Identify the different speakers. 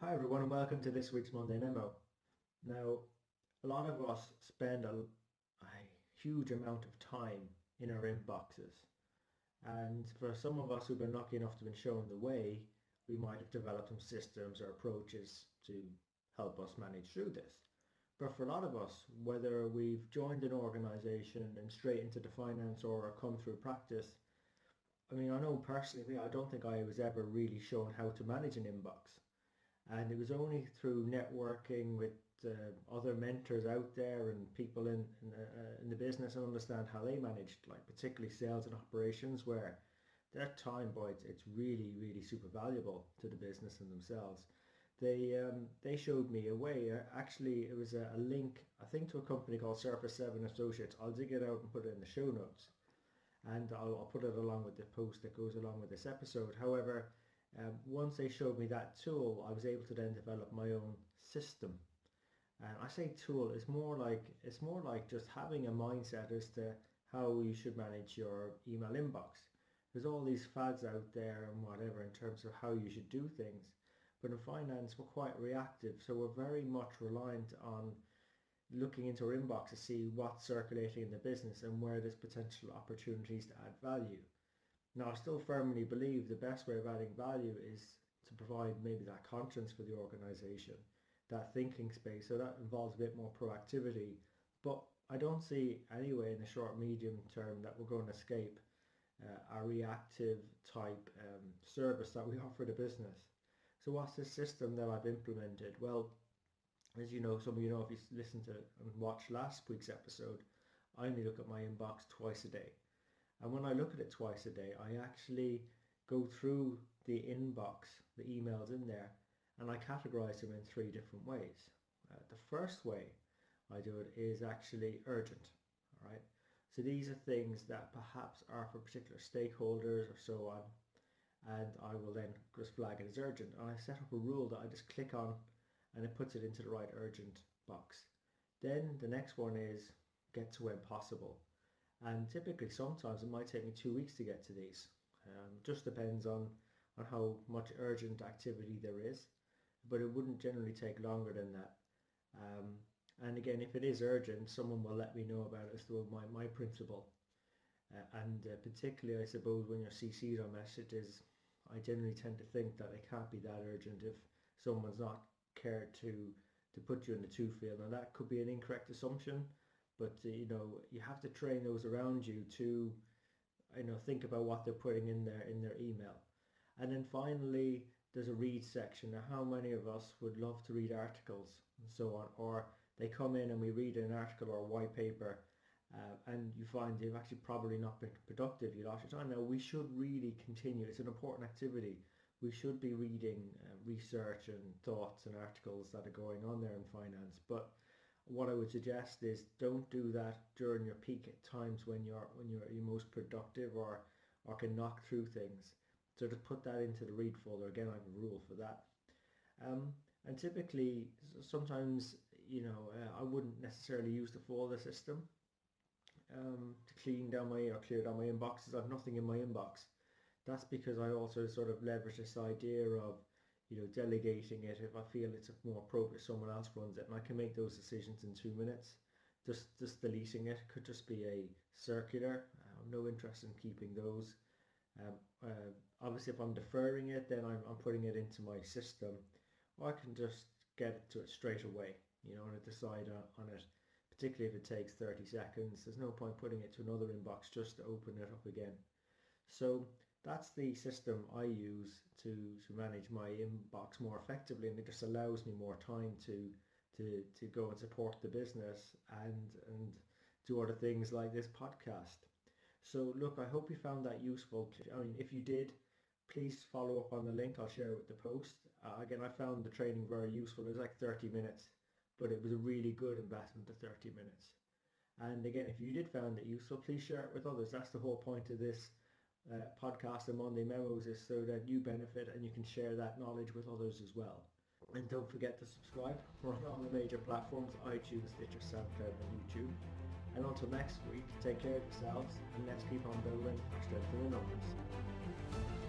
Speaker 1: Hi everyone and welcome to this week's Monday Memo. Now, a lot of us spend a huge amount of time in our inboxes, and for some of us who've been lucky enough to be shown the way, we might have developed some systems or approaches to help us manage through this. But for a lot of us, whether we've joined an organization and straight into the finance or come through practice, I know personally, I don't think I was ever really shown how to manage an inbox. And it was only through networking with other mentors out there and people in the business and understand how they managed, like particularly sales and operations, where their time, boy, it's really super valuable to the business and themselves. They showed me a way. Actually, it was a link, I think, to a company called Surface 7 Associates. I'll dig it out and put it in the show notes, and I'll put it along with the post that goes along with this episode. However, once they showed me that tool, I was able to then develop my own system. And I say tool, it's more like just having a mindset as to how you should manage your email inbox. There's all these fads out there and whatever in terms of how you should do things. But in finance, we're quite reactive, so we're very much reliant on looking into our inbox to see what's circulating in the business and where there's potential opportunities to add value. Now, I still firmly believe the best way of adding value is to provide maybe that conscience for the organization, that thinking space. So that involves a bit more proactivity. But I don't see anyway in the short, medium term that we're going to escape a reactive type service that we offer the business. So what's the system that I've implemented? Well, as you know, some of you know if you listen to and watch last week's episode, I only look at my inbox twice a day. And when I look at it twice a day, I actually go through the inbox, the emails in there, and I categorize them in three different ways. The first way I do it is actually urgent. All right. So these are things that perhaps are for particular stakeholders or so on. And I will then just flag it as urgent. And I set up a rule that I just click on and it puts it into the right urgent box. Then the next one is get to when possible. And typically sometimes it might take me 2 weeks to get to these. Just depends on how much urgent activity there is, but it wouldn't generally take longer than that. And again, if it is urgent, someone will let me know about it as through my principle. Particularly, I suppose, when you're CC'd on messages, I generally tend to think that it can't be that urgent if someone's not cared to put you in the to field. Now that could be an incorrect assumption, but you have to train those around you to think about what they're putting in their email. And then finally, there's a read section. Now, how many of us would love to read articles and so on, or they come in and we read an article or a white paper, and you find you've actually probably not been productive, you lost your time. Now, we should really continue. It's an important activity. We should be reading research and thoughts and articles that are going on there in finance, but what I would suggest is don't do that during your peak at times when you're most productive or can knock through things. So to put that into the read folder, again, I have a rule for that. And typically, sometimes I wouldn't necessarily use the folder system to clear down my inboxes. I have nothing in my inbox. That's because I also sort of leverage this idea of delegating it if I feel it's more appropriate someone else runs it, and I can make those decisions in 2 minutes. Just deleting it could just be a circular. I'm no interest in keeping those. Obviously, if I'm deferring it, then I'm putting it into my system, or I can just get to it straight away, and decide on it. Particularly if it takes 30 seconds, there's no point putting it to another inbox just to open it up again. So that's the system I use to manage my inbox more effectively, and it just allows me more time to go and support the business and do other things like this podcast. So look, I hope you found that useful. If you did, please follow up on the link. I'll share it with the post. Again, I found the training very useful. It was like 30 minutes, but it was a really good investment of 30 minutes. And again, if you did find it useful, please share it with others. That's the whole point of this podcast and Monday Memos, is so that you benefit and you can share that knowledge with others as well. And don't forget to subscribe. We're on all the major platforms: iTunes, Stitcher, SoundCloud and YouTube. And until next week, take care of yourselves and let's keep on building our strength in the numbers.